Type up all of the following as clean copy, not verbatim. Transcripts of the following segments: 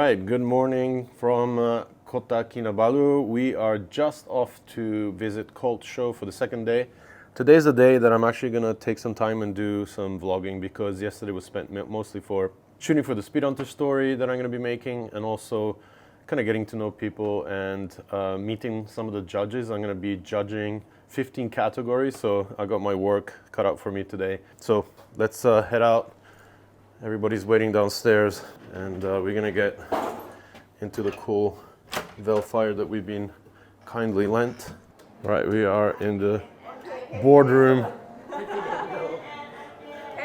right, good morning from Kita Kinabalu. We are just off to visit Colt Show for the second day. Today's the day that I'm actually going to take some time and do some vlogging because yesterday was spent mostly for shooting for the Speed Hunter story that I'm going to be making and also kind of getting to know people and meeting some of the judges. I'm going to be judging 15 categories, so I got my work cut out for me today. So let's head out. Everybody's waiting downstairs and we're gonna get into the cool Velfire that we've been kindly lent. All right, we are in the boardroom.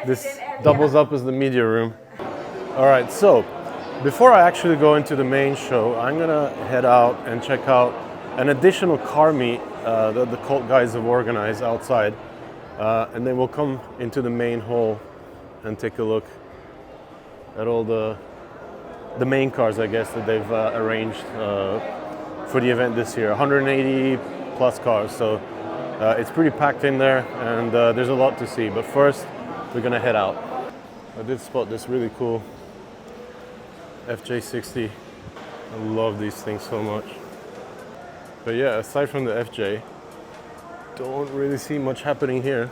This doubles up as the media room. All right, so before I actually go into the main show, I'm gonna head out and check out an additional car meet that the Colt guys have organized outside. And then we'll come into the main hall and take a look at all the main cars, I guess, that they've arranged for the event this year. 180 plus cars, so it's pretty packed in there and there's a lot to see. But first, we're gonna head out. I did spot this really cool FJ60. I love these things so much. But yeah, aside from the FJ, don't really see much happening here.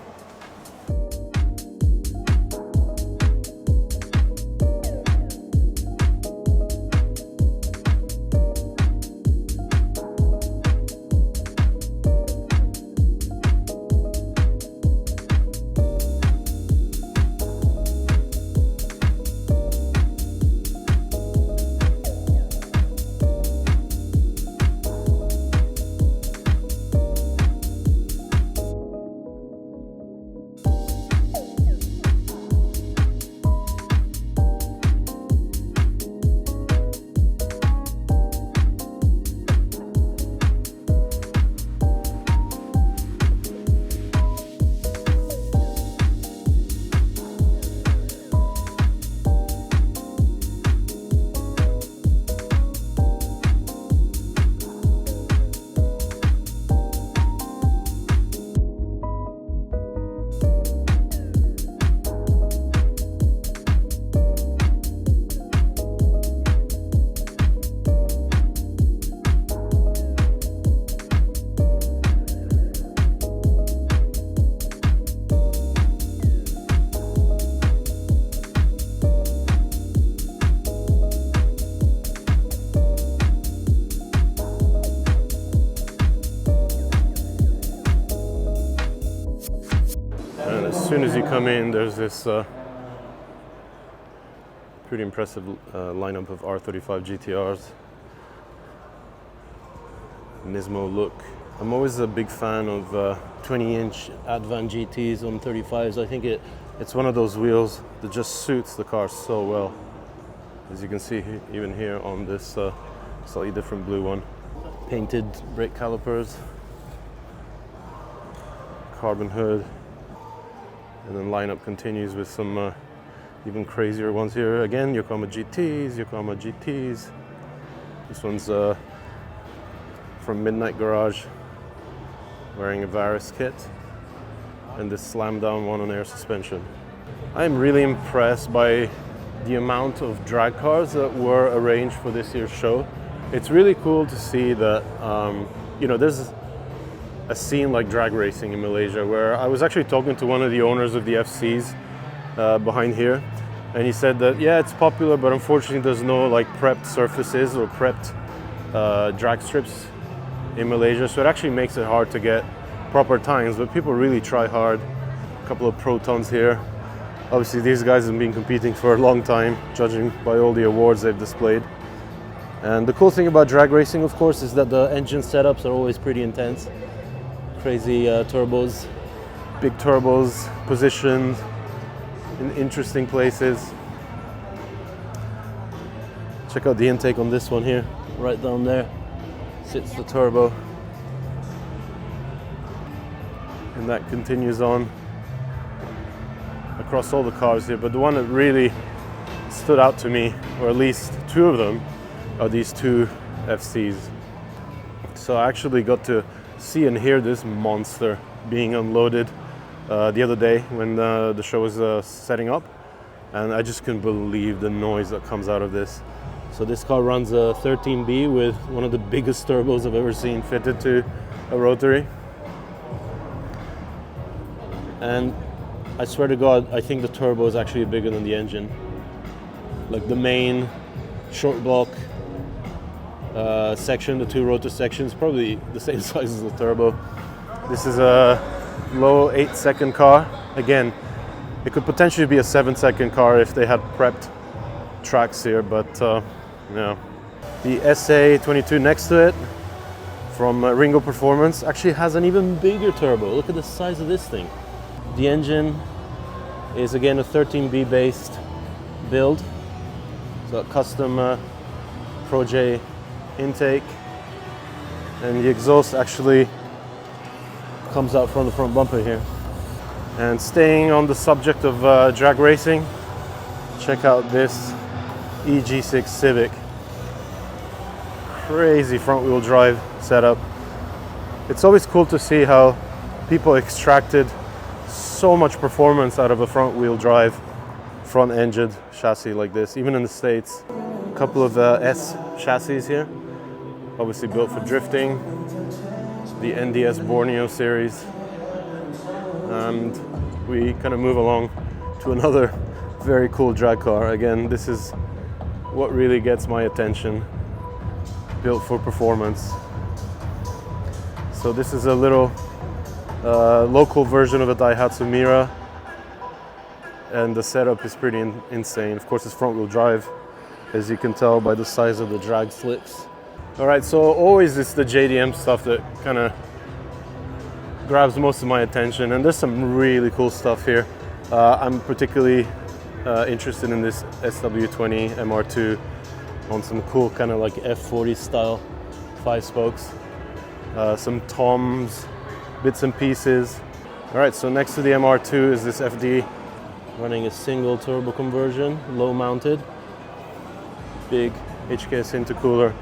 As soon as you come in, there's this pretty impressive lineup of R35 GTRs. Nismo look. I'm always a big fan of 20-inch Advan GTs on 35s. I think it's one of those wheels that just suits the car so well. As you can see even here on this slightly different blue one. Painted brake calipers, carbon hood. And then lineup continues with some even crazier ones here. Again, Yokohama GTs. This one's from Midnight Garage, wearing a Varus kit. And this slam down one on air suspension. I'm really impressed by the amount of drag cars that were arranged for this year's show. It's really cool to see that, there's a scene like drag racing in Malaysia, where I was actually talking to one of the owners of the FCs behind here, and he said that yeah, it's popular, but unfortunately there's no like prepped surfaces or prepped drag strips in Malaysia, so it actually makes it hard to get proper times, but people really try hard. A couple of protons here. Obviously these guys have been competing for a long time, judging by all the awards they've displayed. And the cool thing about drag racing, of course, is that the engine setups are always pretty intense. Crazy turbos, big turbos positioned in interesting places. Check out the intake on this one here. Right down there sits the turbo. And that continues on across all the cars here. But the one that really stood out to me, or at least two of them, are these two FCs. So I actually got to see and hear this monster being unloaded the other day when the show was setting up, and I just couldn't believe the noise that comes out of this. So this car runs a 13B with one of the biggest turbos I've ever seen fitted to a Rotary. And I swear to God, I think the turbo is actually bigger than the engine. Like the main short block section, the two rotor sections, probably the same size as the turbo. This is a low 8-second car. Again, it could potentially be a 7-second car if they had prepped tracks here, but yeah. The SA22 next to it from Ringo Performance actually has an even bigger turbo. Look at the size of this thing. The engine is again a 13B based build. So a custom Pro J intake, and the exhaust actually comes out from the front bumper here. And staying on the subject of drag racing, check out this EG6 Civic. Crazy front wheel drive setup. It's always cool to see how people extracted so much performance out of a front wheel drive, front engined chassis like this, even in the States. A couple of S chassis here, obviously built for drifting, the NDS Borneo series. And we kind of move along to another very cool drag car. Again, this is what really gets my attention, built for performance. So this is a little local version of a Daihatsu Mira, and the setup is pretty insane. Of course, it's front wheel drive, as you can tell by the size of the drag slicks. All right, so always it's the JDM stuff that kind of grabs most of my attention, and there's some really cool stuff here. I'm particularly interested in this SW20 MR2 on some cool kind of like F40 style 5 spokes. Some toms, bits and pieces. All right, so next to the MR2 is this FD running a single turbo conversion, low mounted, big HKS intercooler.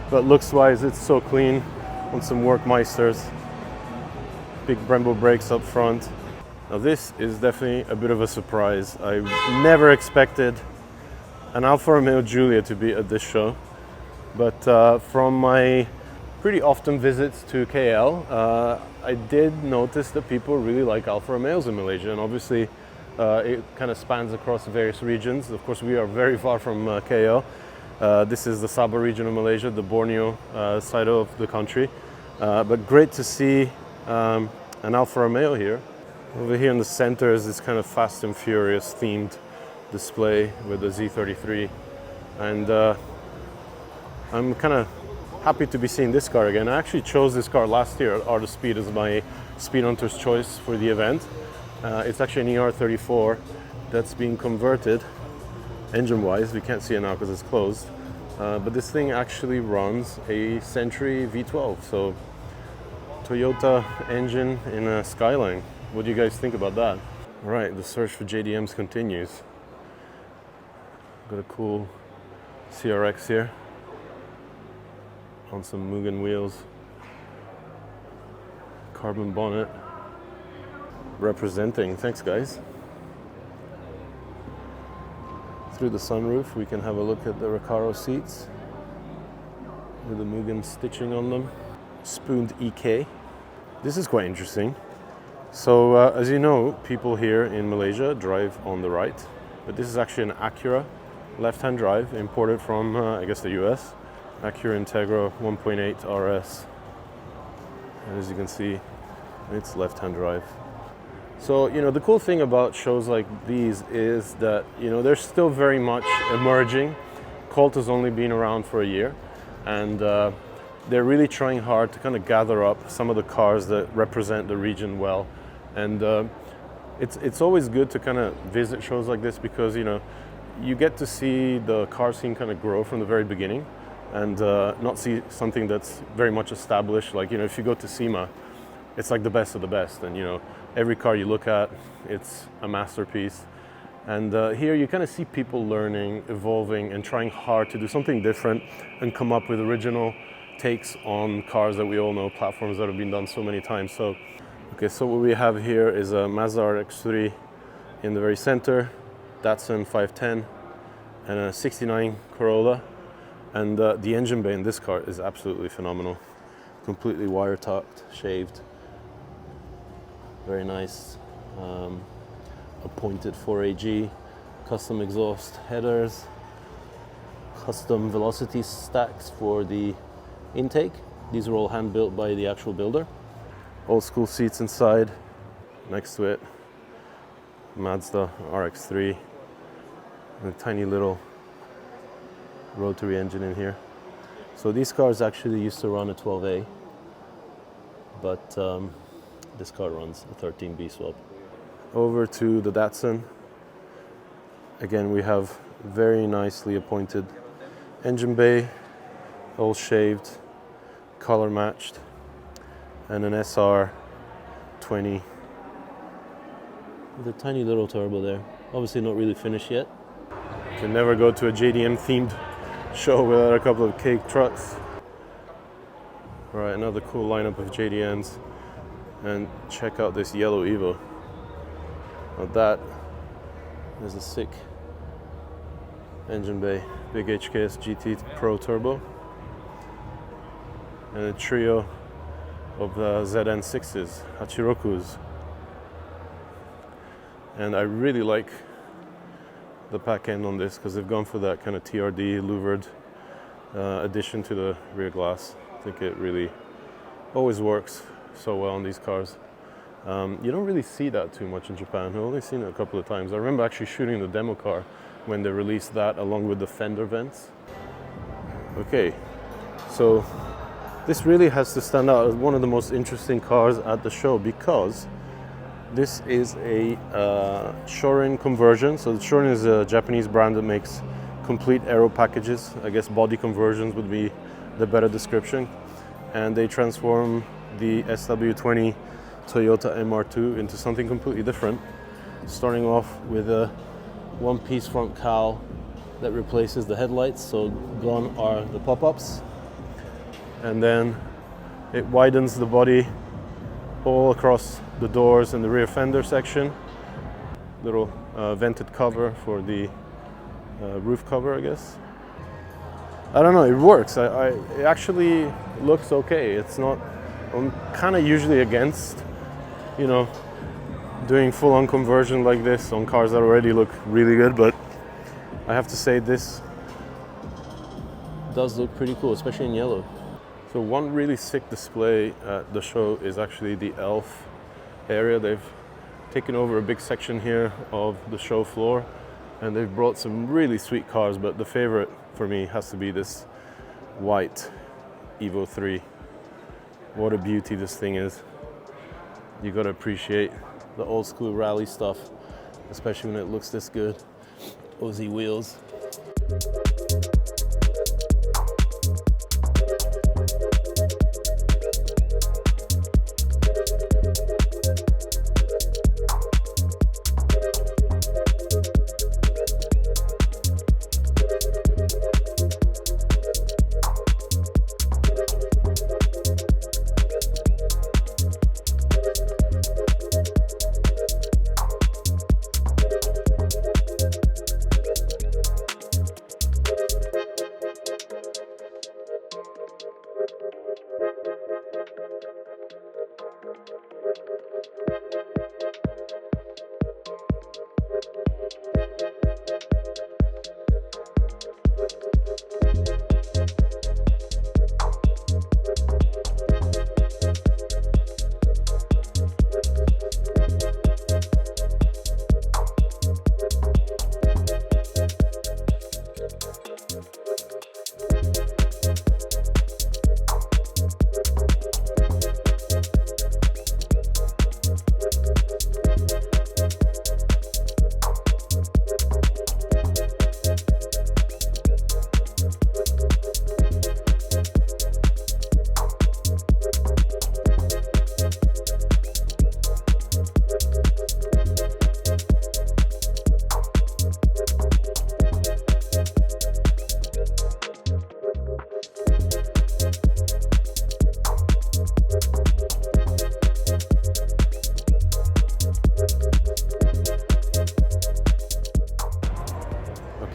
But looks wise, it's so clean on some Workmeisters. Big Brembo brakes up front. Now this is definitely a bit of a surprise. I never expected an Alfa Romeo Giulia to be at this show, but from my pretty often visits to KL, I did notice that people really like Alfa Romeos in Malaysia, and obviously it kind of spans across various regions. Of course, we are very far from KL. This is the Sabah region of Malaysia, the Borneo side of the country, but great to see an Alfa Romeo here. Over here in the center is this kind of Fast and Furious themed display with the Z33, and I'm kind of happy to be seeing this car again. I actually chose this car last year at Art of Speed as my Speed Hunter's choice for the event. It's actually an ER34 that's being converted engine-wise. We can't see it now because it's closed, but this thing actually runs a Century V12, so Toyota engine in a Skyline. What do you guys think about that? All right, the search for JDMs continues. Got a cool CRX here on some Mugen wheels, carbon bonnet, representing. Thanks, guys. Through the sunroof, we can have a look at the Recaro seats with the Mugen stitching on them. Spooned EK. This is quite interesting. So as you know, people here in Malaysia drive on the right, but this is actually an Acura left-hand drive imported from, I guess, the US. Acura Integra 1.8 RS. And as you can see, it's left-hand drive. So, you know, the cool thing about shows like these is that, you know, they're still very much emerging. Colt has only been around for a year, and they're really trying hard to kind of gather up some of the cars that represent the region well. And it's always good to kind of visit shows like this because, you know, you get to see the car scene kind of grow from the very beginning and not see something that's very much established. Like, you know, if you go to SEMA, it's like the best of the best, and, you know, every car you look at, it's a masterpiece. And here you kind of see people learning, evolving, and trying hard to do something different and come up with original takes on cars that we all know, platforms that have been done so many times. So, okay, so what we have here is a Mazda RX3 in the very center, Datsun 510, and a 69 Corolla. And the engine bay in this car is absolutely phenomenal. Completely wire tucked, shaved. Very nice. A pointed 4AG, custom exhaust headers, custom velocity stacks for the intake. These are all hand built by the actual builder. Old school seats inside. Next to it, Mazda RX7, and a tiny little Rotary engine in here. So these cars actually used to run a 12A, but this car runs a 13B swap. Over to the Datsun. Again, we have very nicely appointed engine bay, all shaved, color matched, and an SR20 with a tiny little turbo there. Obviously not really finished yet. You can never go to a JDM themed show without a couple of cake trucks. All right, another cool lineup of JDMs. And check out this yellow Evo. Now that is a sick engine bay. Big HKS GT Pro Turbo. And a trio of the ZN6s, Hachirokus. And I really like the pack end on this because they've gone for that kind of TRD louvered addition to the rear glass. I think it really always works so well on these cars. You don't really see that too much in Japan. I've only seen it a couple of times. I remember actually shooting the demo car when they released that along with the fender vents. Okay, so this really has to stand out as one of the most interesting cars at the show because this is a Shorin conversion. So Shorin is a Japanese brand that makes complete aero packages. I guess body conversions would be the better description. And they transform the SW20 Toyota MR2 into something completely different. Starting off with a one-piece front cowl that replaces the headlights, so gone are the pop-ups. And then it widens the body all across the doors and the rear fender section. Little vented cover for the roof cover, I guess. I don't know, it works. It actually looks okay. It's not, I'm kind of usually against, you know, doing full-on conversion like this on cars that already look really good, but I have to say this does look pretty cool, especially in yellow. So one really sick display at the show is actually the ELF area. They've taken over a big section here of the show floor and they've brought some really sweet cars, but the favorite for me has to be this white Evo 3. What a beauty this thing is. You gotta appreciate the old school rally stuff, especially when it looks this good. Aussie wheels.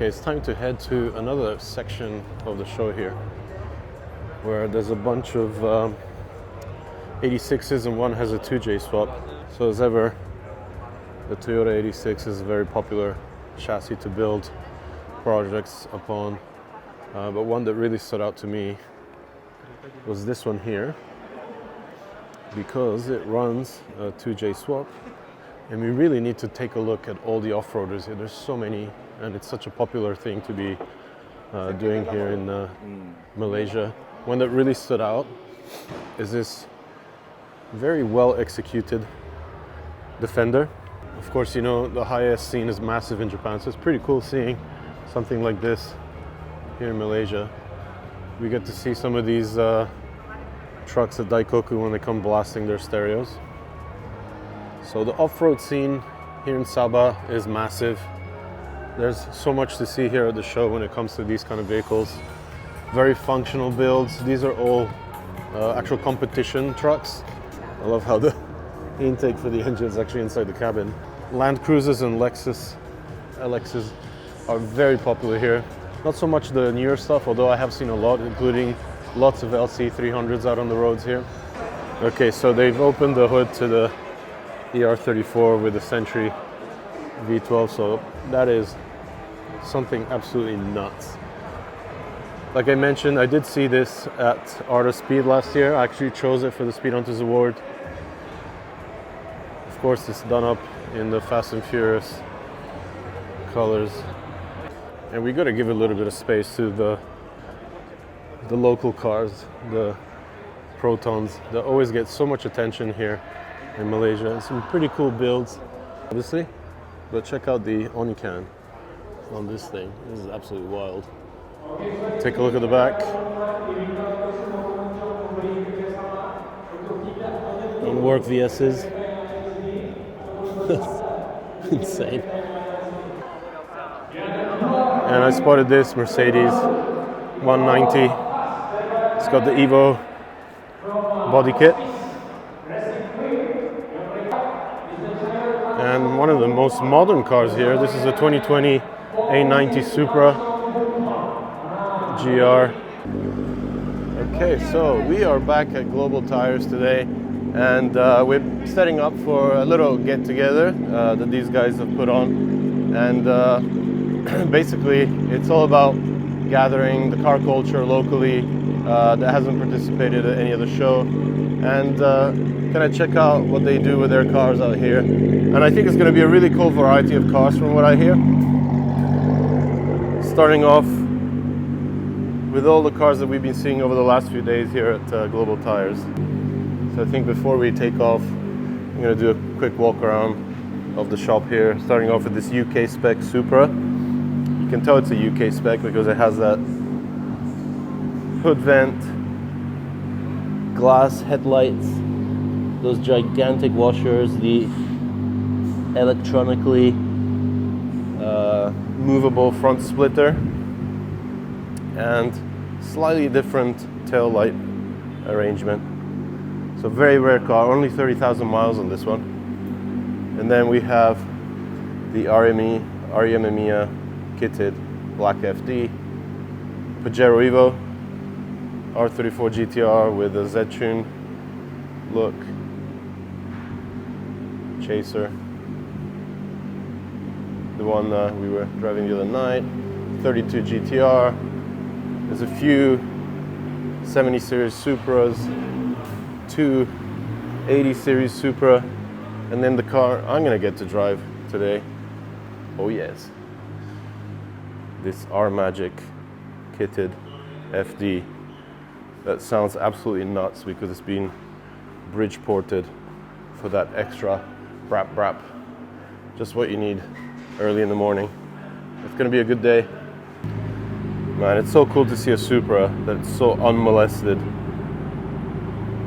Okay, it's time to head to another section of the show here, where there's a bunch of 86s and one has a 2J swap. So as ever, the Toyota 86 is a very popular chassis to build projects upon. But one that really stood out to me was this one here, because it runs a 2J swap. And we really need to take a look at all the off-roaders here. There's so many, and it's such a popular thing to be doing here in Malaysia. One that really stood out is this very well executed Defender. Of course, you know, the highest scene is massive in Japan, so it's pretty cool seeing something like this here in Malaysia. We get to see some of these trucks at Daikoku when they come blasting their stereos. So the off-road scene here in Sabah is massive. There's so much to see here at the show when it comes to these kind of vehicles. Very functional builds. These are all actual competition trucks. I love how the intake for the engine is actually inside the cabin. Land Cruisers and Lexus LXs are very popular here. Not so much the newer stuff, although I have seen a lot, including lots of LC300s out on the roads here. Okay, so they've opened the hood to the ER34 with the Sentry V12, so that is something absolutely nuts. Like I mentioned, I did see this at Art of Speed last year. I actually chose it for the Speed Hunters Award. Of course, it's done up in the Fast and Furious colors. And we got to give a little bit of space to the local cars, the Protons, that always get so much attention here in Malaysia, and some pretty cool builds, obviously. But check out the Onican on this thing. This is absolutely wild. Take a look at the back. On work VS's. That's insane. And I spotted this Mercedes 190. It's got the Evo body kit. And one of the most modern cars here, this is a 2020 A90 Supra GR. Okay, so we are back at Global Tires today, and we're setting up for a little get-together that these guys have put on. And basically, it's all about gathering the car culture locally that hasn't participated at any other show, and kind of check out what they do with their cars out here. And I think it's going to be a really cool variety of cars from what I hear. Starting off with all the cars that we've been seeing over the last few days here at Global Tires. So I think before we take off, I'm going to do a quick walk around of the shop here, starting off with this UK spec Supra. You can tell it's a UK spec because it has that hood vent, glass headlights, those gigantic washers, the electronically movable front splitter, and slightly different tail light arrangement. So very rare car, only 30,000 miles on this one. And then we have the REM EMEA kitted black FD, Pajero Evo, R34 GTR with a Z-Tune look, Chaser, the one we were driving the other night, 32 GTR. There's a few 70 series Supras, two 80 series Supra, and then the car I'm gonna get to drive today. Oh yes, this R-Magic kitted FD. That sounds absolutely nuts because it's been bridge ported for that extra brap. Just what you need early in the morning. It's gonna be a good day. Man, it's so cool to see a Supra that's so unmolested.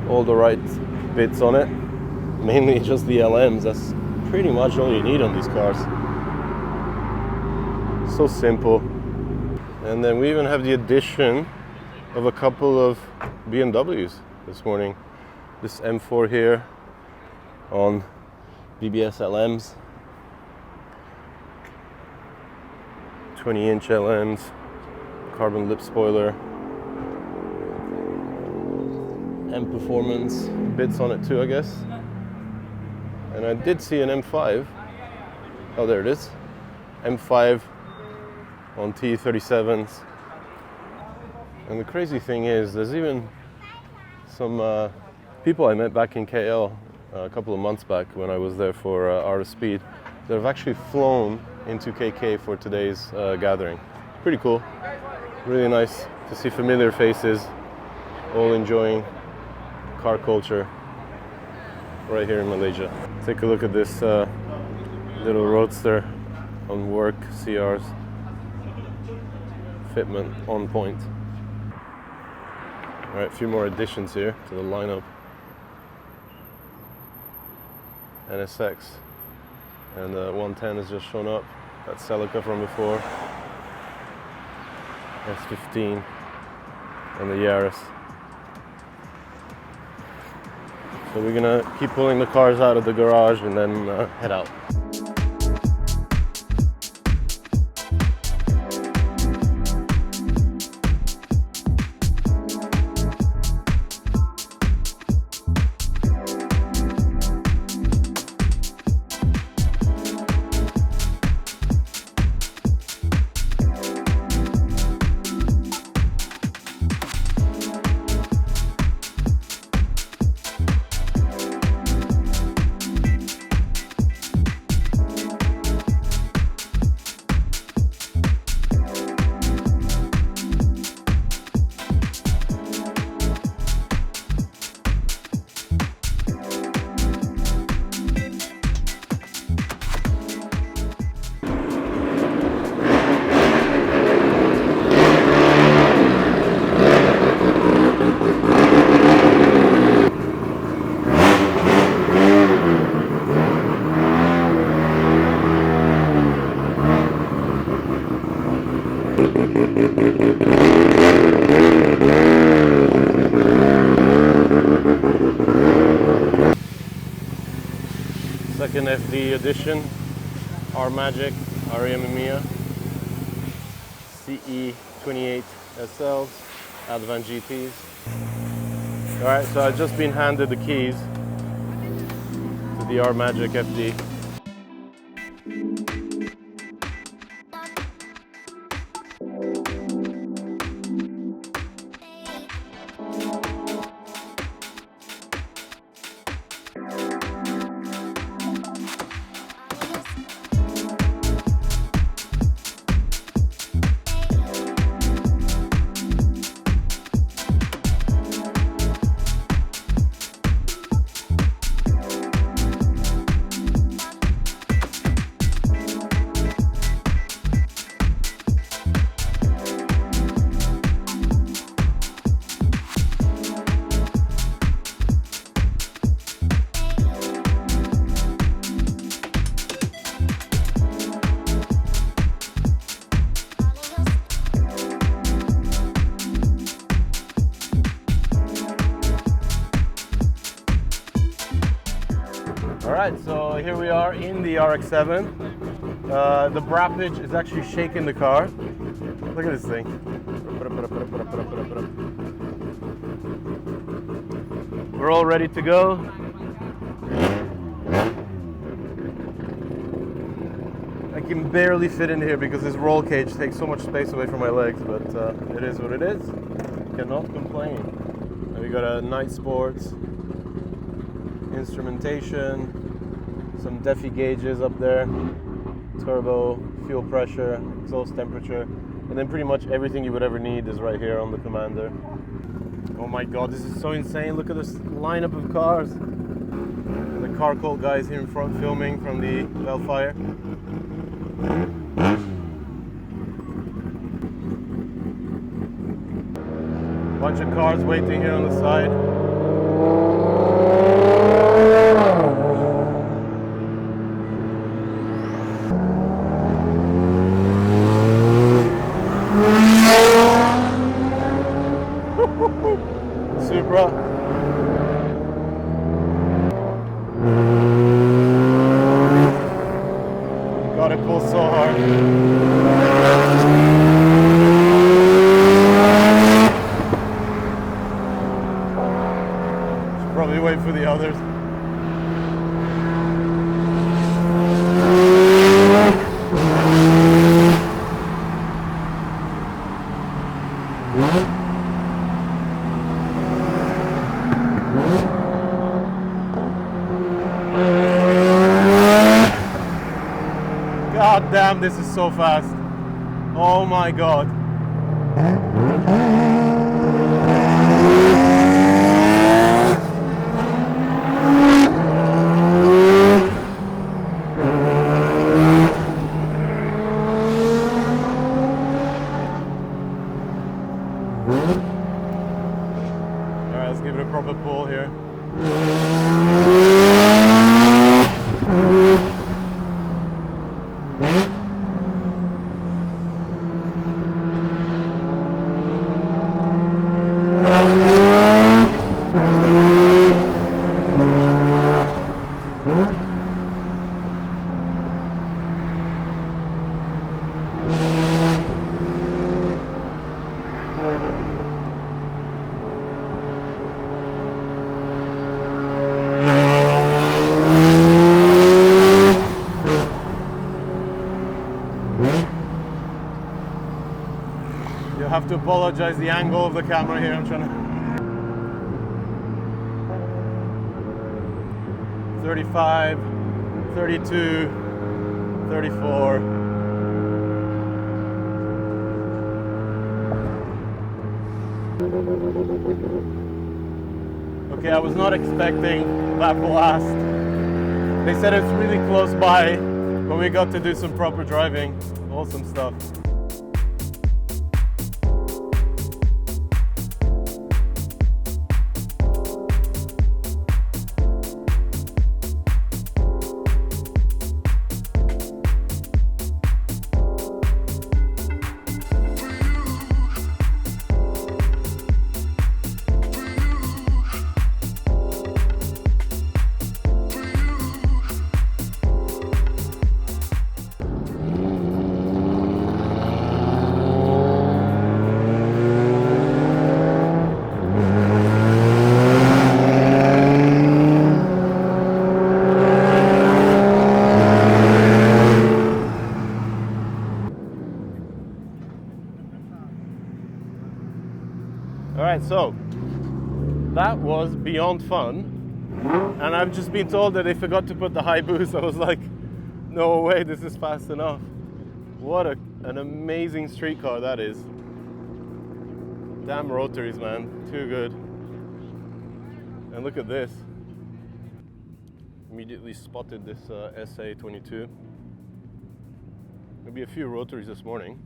All the right bits on it. Mainly just the LMs. That's pretty much all you need on these cars. So simple. And then we even have the addition of a couple of BMWs this morning. This M4 here on BBS LMs. 20-inch LMs, carbon lip spoiler, M Performance bits on it too, I guess. And I did see an M5. Oh, there it is. M5 on T37s. And the crazy thing is, there's even some people I met back in KL a couple of months back when I was there for Art of Speed that have actually flown into KK for today's gathering. Pretty cool. Really nice to see familiar faces, all enjoying car culture right here in Malaysia. Take a look at this little roadster on work CRs. Fitment on point. All right, a few more additions here to the lineup. NSX and 110 has just shown up. That Celica from before. S15 and the Yaris. So we're gonna keep pulling the cars out of the garage and then head out. Second FD edition, R Magic, REM EMEA, CE28 SLs, Advan GTs. Alright, so I've just been handed the keys to the R Magic FD. Alright, so here we are in the RX7. The brappage is actually shaking the car. Look at this thing. We're all ready to go. I can barely fit in here because this roll cage takes so much space away from my legs, but it is what it is. Cannot complain. And we got a night sports, instrumentation, some DEFI gauges up there, turbo, fuel pressure, exhaust temperature, and then pretty much everything you would ever need is right here on the Commander. Oh my god, this is so insane. Look at this lineup of cars. And the car cult guys here in front filming from the Bellfire. Bunch of cars waiting here on the side. Supra. God, it pulls so hard. wait for the others. God damn, this is so fast. Oh my God. Alright, let's give it a proper pull here. You have to apologize the angle of the camera here. I'm trying to 35, 32, 34. Okay, I was not expecting that blast. They said it's really close by, but we got to do some proper driving. Awesome stuff. Alright, so that was beyond fun, and I've just been told that they forgot to put the high boost. I was like, no way, this is fast enough. What an amazing street car that is. Damn Rotaries, man, too good. And look at this. Immediately spotted this SA22. Maybe a few Rotaries this morning.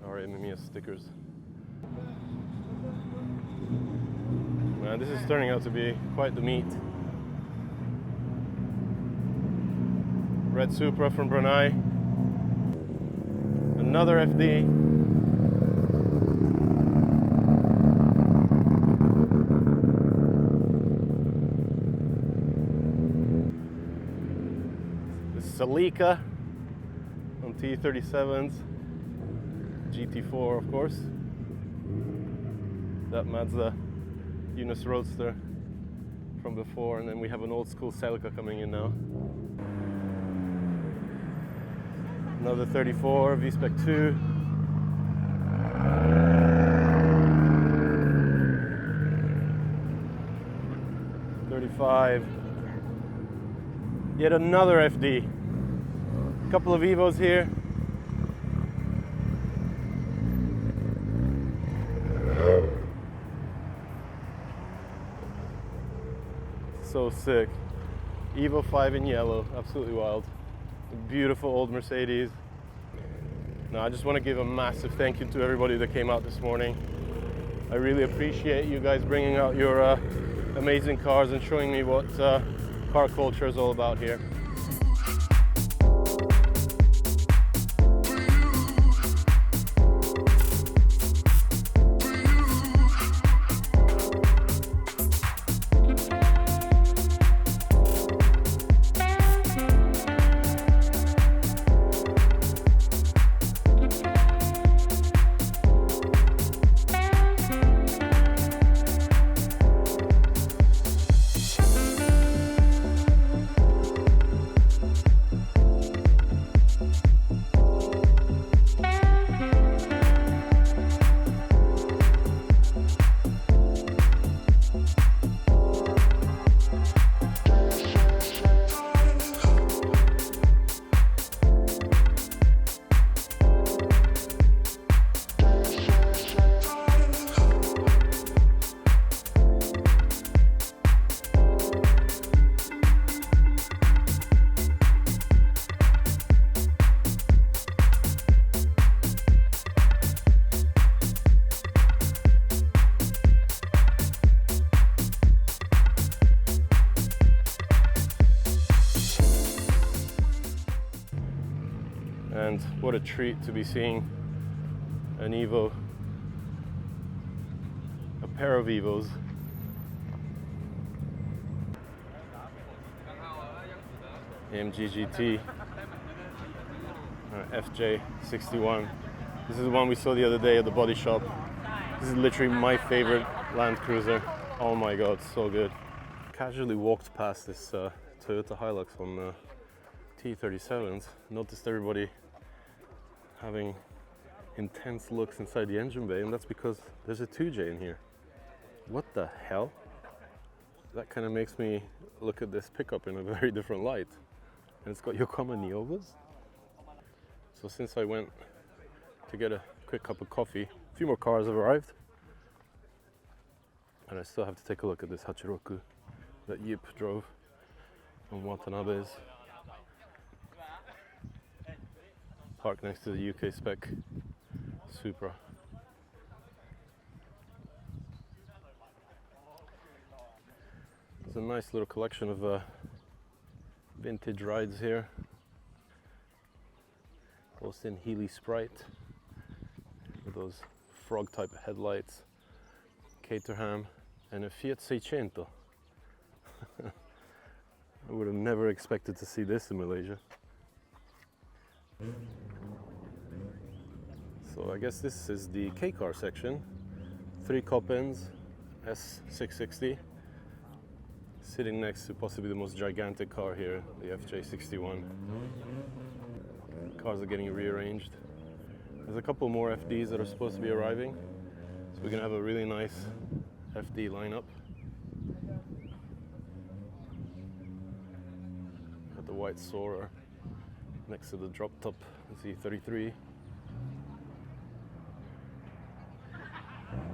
Alright, Mamiya stickers. Man, this is turning out to be quite the meet. Red Supra from Brunei. Another FD. This is Celica on T37s. GT4, of course. That Mazda Yunus Roadster from before, and then we have an old school Celica coming in now. Another 34 V-Spec 2. '35. Yet another FD. A couple of Evos here. So sick. Evo 5 in yellow, absolutely wild. A beautiful old Mercedes. Now, I just want to give a massive thank you to everybody that came out this morning. I really appreciate you guys bringing out your amazing cars and showing me what car culture is all about here. what a treat to be seeing an Evo, a pair of Evos. AMG GT, FJ61. This is the one we saw the other day at the body shop. This is literally my favorite Land Cruiser. Oh my god, so good. Casually walked past this Toyota Hilux on T37s. Noticed everybody having intense looks inside the engine bay, and that's because there's a 2J in here. What the hell? That kind of makes me look at this pickup in a very different light. And it's got Yokohama Niovas. So since I went to get a quick cup of coffee, a few more cars have arrived. And I still have to take a look at this Hachiroku that Yip drove on Watanabe's. Parked next to the UK spec Supra. There's a nice little collection of vintage rides here. Austin Healey Sprite with those frog type headlights, Caterham, and a Fiat 600. I would have never expected to see this in Malaysia. So I guess this is the K-car section. 3 Coppens S660. Sitting next to possibly the most gigantic car here, the FJ61. Cars are getting rearranged. There's a couple more FDs that are supposed to be arriving, so we're gonna have a really nice FD lineup. Got the white Soarer next to the drop top Z33.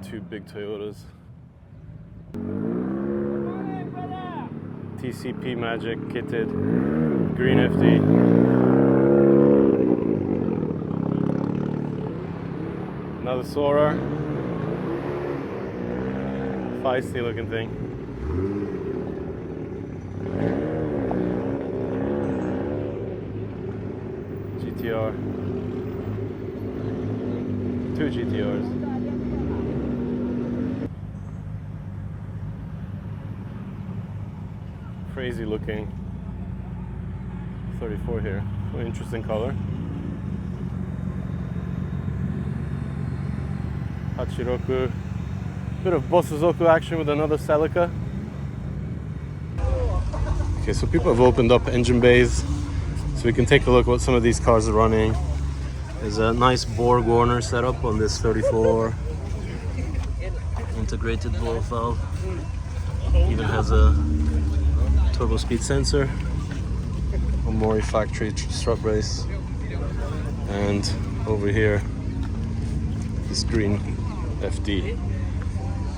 2 big Toyotas. TCP Magic kitted green FD. Another Soarer. Feisty looking thing. GTR. 2 GTRs. Crazy looking 34 here. Oh, interesting color. Hachiroku. Bit of Bosuzoku action with another Celica. Okay, so people have opened up engine bays, so we can take a look what some of these cars are running. There's a nice Borg Warner setup on this 34. Integrated ball valve. Even has a turbo speed sensor, a Mori factory strut race, and over here this green FD,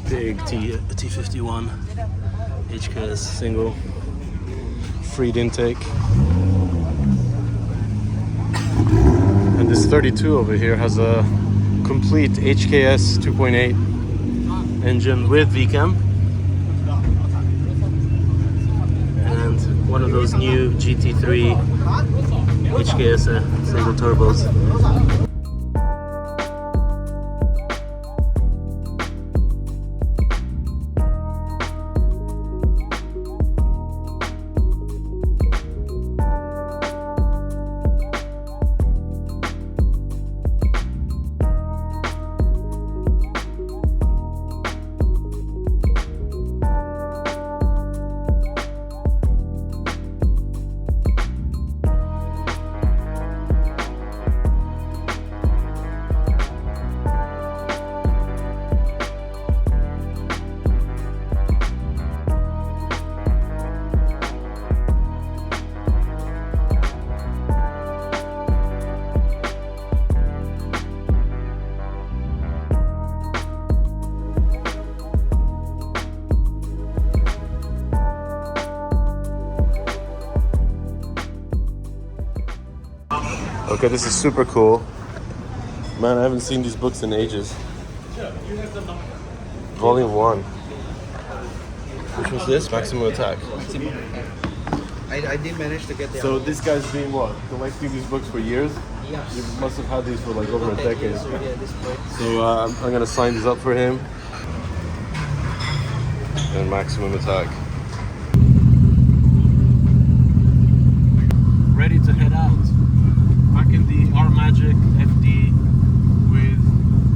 big T51 HKS single, freed intake, and this 32 over here has a complete HKS 2.8 engine with VCAM. One of those new GT3 HKS single turbos. Okay, this is super cool. Man, I haven't seen these books in ages. Volume 1. Which was this? Maximum Attack. I did manage to get the So this guy's been what? Collecting these books for years? You must have had these for like over a decade. So I'm gonna sign these up for him. And maximum attack. Ready to head out. Back in the R Magic FD with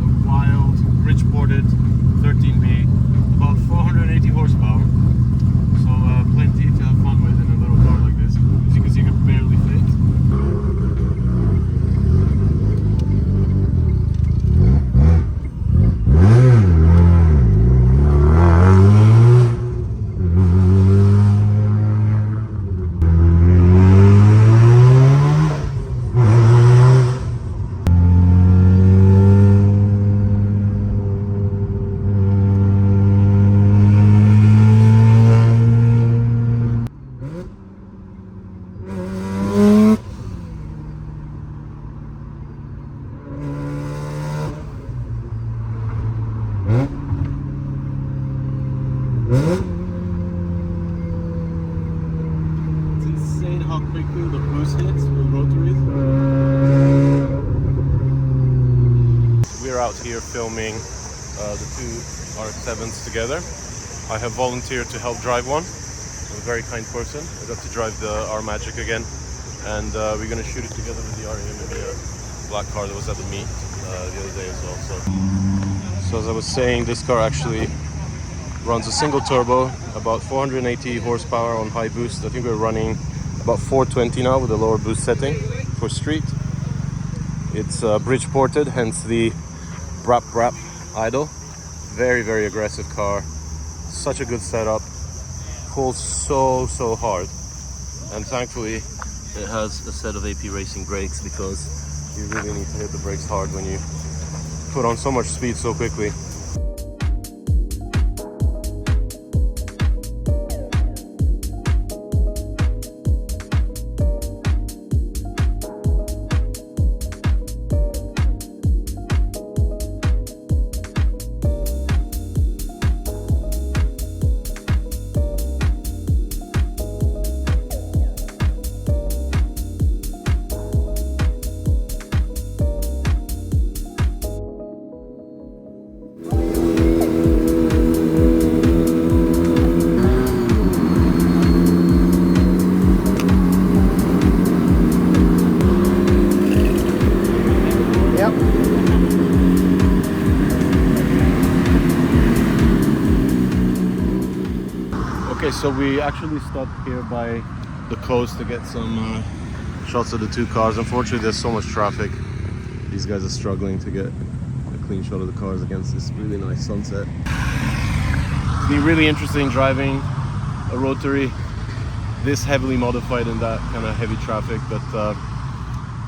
a wild Bridgeported 13B, about 480 horsepower. So plenty to have fun with in a little car like this. As you can see, you can barely fit. It's insane how quickly the boost hits with Rotaries. We're out here filming the two RX7s together. I have volunteered to help drive one. I'm a very kind person. I got to drive the R Magic again, and we're going to shoot it together with the R black car that was at the meet the other day as well. So as I was saying, this car actually runs a single turbo, about 480 horsepower on high boost. I think we're running about 420 now with a lower boost setting for street. It's bridge ported, hence the brap brap idle. Very, very aggressive car. Such a good setup. Pulls so hard. And thankfully it has a set of AP Racing brakes, because you really need to hit the brakes hard when you put on so much speed so quickly. Okay, so we actually stopped here by the coast to get some shots of the two cars. Unfortunately, there's so much traffic. These guys are struggling to get a clean shot of the cars against this really nice sunset. It's been really interesting driving a Rotary this heavily modified in that kind of heavy traffic, but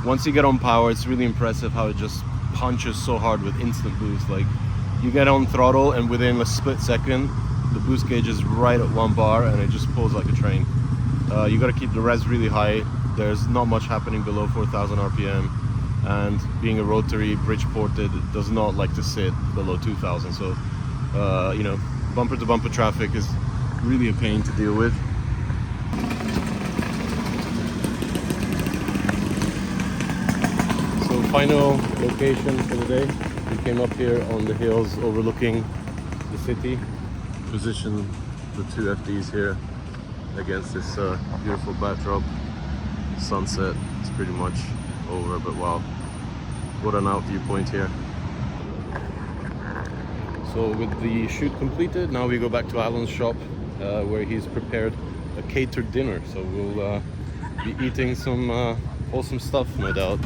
once you get on power, it's really impressive how it just punches so hard with instant boost. Like, you get on throttle and within a split second the boost gauge is right at 1 bar and it just pulls like a train. You got to keep the res really high. There's not much happening below 4,000 RPM, and being a Rotary bridge ported does not like to sit below 2,000. So you know, bumper to bumper traffic is really a pain to deal with. So final location for the day, we came up here on the hills overlooking the city. Position the two FDs here against this beautiful backdrop. Sunset is pretty much over, but wow, what an out viewpoint here. So with the shoot completed, now we go back to Alan's shop where he's prepared a catered dinner. So we'll be eating some wholesome stuff, no doubt.